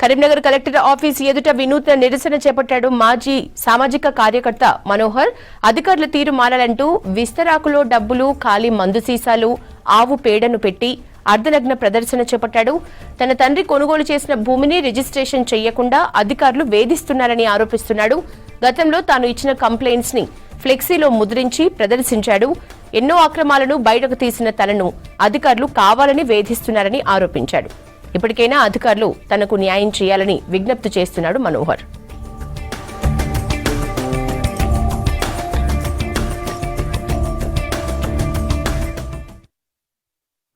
Karimnagar collector office ఎదుట వినూత్న నిరసన చేపట్టాడు మాజీ సామాజిక కార్యకర్త మనోహర్. అధికారుల తీరు మారాలంటూ విస్తరాకులో డబ్బులు, ఖాళీ మందు సీసాలు, ఆవు పేడను పెట్టి అర్ధనగ్న ప్రదర్శన చేపట్టాడు. తన తండ్రి కొనుగోలు చేసిన భూమిని రిజిస్ట్రేషన్ చేయకుండా అధికారులు వేధిస్తున్నారని ఆరోపిస్తున్నాడు. గతంలో తాను ఇచ్చిన కంప్లైంట్స్ ని ఫ్లెక్సీలో ముద్రించి ప్రదర్శించాడు. ఎన్నో అక్రమాలను బయటకు తీసిన తనను అధికారులు కావాలని వేధిస్తున్నారని ఆరోపించాడు. ఇప్పటికైనా అధికారులు తనకు న్యాయం చేయాలని విజ్ఞప్తి చేస్తున్నాడు మనోహర్.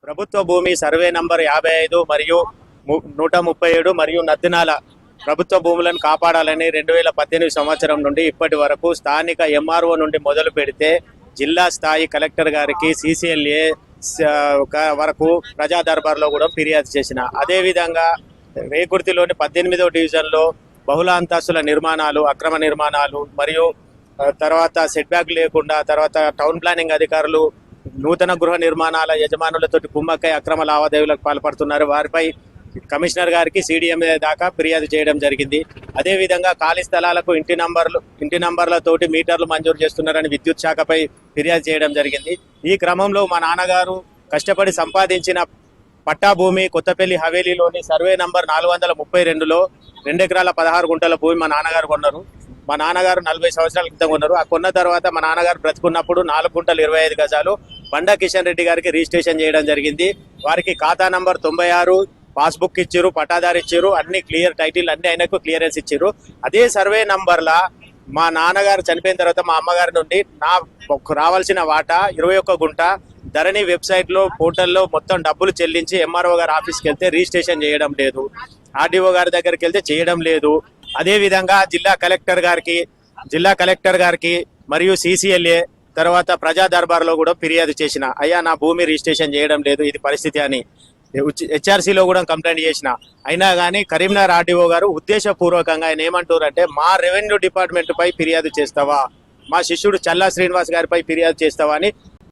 ప్రభుత్వ భూమి సర్వే నంబర్ 55 మరియు 137 మరియు నద్దినాల ప్రభుత్వ భూములను కాపాడాలని 2018 సంవత్సరం నుండి ఇప్పటి వరకు స్థానిక ఎంఆర్ఓ నుండి మొదలు పెడితే జిల్లా స్థాయి కలెక్టర్ గారికి, CCLA వరకు ప్రజా దర్బార్లో కూడా ఫిర్యాదు చేసిన. అదేవిధంగా రేకుర్తిలోని 18వ డివిజన్లో బహుళ అంతస్తుల నిర్మాణాలు, అక్రమ నిర్మాణాలు మరియు తర్వాత సెట్ బ్యాక్ లేకుండా తర్వాత టౌన్ ప్లానింగ్ అధికారులు నూతన గృహ నిర్మాణాల యజమానులతో కుమ్మక్కై అక్రమ లావాదేవీలకు పాల్పడుతున్నారు. వారిపై కమిషనర్ గారికి, CDMA దాకా ఫిర్యాదు చేయడం జరిగింది. అదేవిధంగా ఖాళీ స్థలాలకు ఇంటి నంబర్లతోటి మీటర్లు మంజూరు చేస్తున్నారని విద్యుత్ శాఖపై ఫిర్యాదు చేయడం జరిగింది. ఈ క్రమంలో మా నాన్నగారు కష్టపడి సంపాదించిన పట్టా భూమి కొత్తపల్లి హవేలీలోని సర్వే నంబర్ 432లో 2 ఎకరాల 16 గుంటల భూమి మా నాన్నగారు కొన్నారు. మా నాన్నగారు 40 సంవత్సరాల క్రితం కొన్నారు. ఆ కొన్న తర్వాత మా నాన్నగారు బ్రతుకున్నప్పుడు 4 గుంటలు 25 గజాలు బండా కిషన్ రెడ్డి గారికి రిజిస్ట్రేషన్ చేయడం జరిగింది. వారికి ఖాతా నంబర్ 96, పాస్బుక్ ఇచ్చారు, పట్టాదారు ఇచ్చారు, అన్ని క్లియర్ టైటిల్ అన్ని ఆయనకు క్లియరెన్స్ ఇచ్చారు. అదే సర్వే నంబర్లా మా నాన్నగారు చనిపోయిన తర్వాత మా అమ్మగారి నుండి నా రావాల్సిన వాటా 21 గుంట ధరణి వెబ్సైట్లో పోర్టల్లో మొత్తం డబ్బులు చెల్లించి MRO గారి ఆఫీస్కి వెళ్తే రిజిస్ట్రేషన్ చేయడం లేదు, RDO గారి దగ్గరికి వెళ్తే చేయడం లేదు. అదేవిధంగా జిల్లా కలెక్టర్ గారికి మరియు CCLA తర్వాత ప్రజా దర్బార్లో కూడా ఫిర్యాదు చేసిన. అయ్యా నా భూమి రిజిస్ట్రేషన్ చేయడం లేదు, ఇది పరిస్థితి అని HRCలో కూడా కంప్లైంట్ చేసిన. అయినా కానీ కరీంనగర్ RDO గారు ఉద్దేశపూర్వకంగా ఆయన ఏమంటారంటే, మా రెవెన్యూ డిపార్ట్మెంట్ పై ఫిర్యాదు చేస్తావా, మా శిష్యుడు చల్లా శ్రీనివాస్ గారిపై ఫిర్యాదు చేస్తావా అని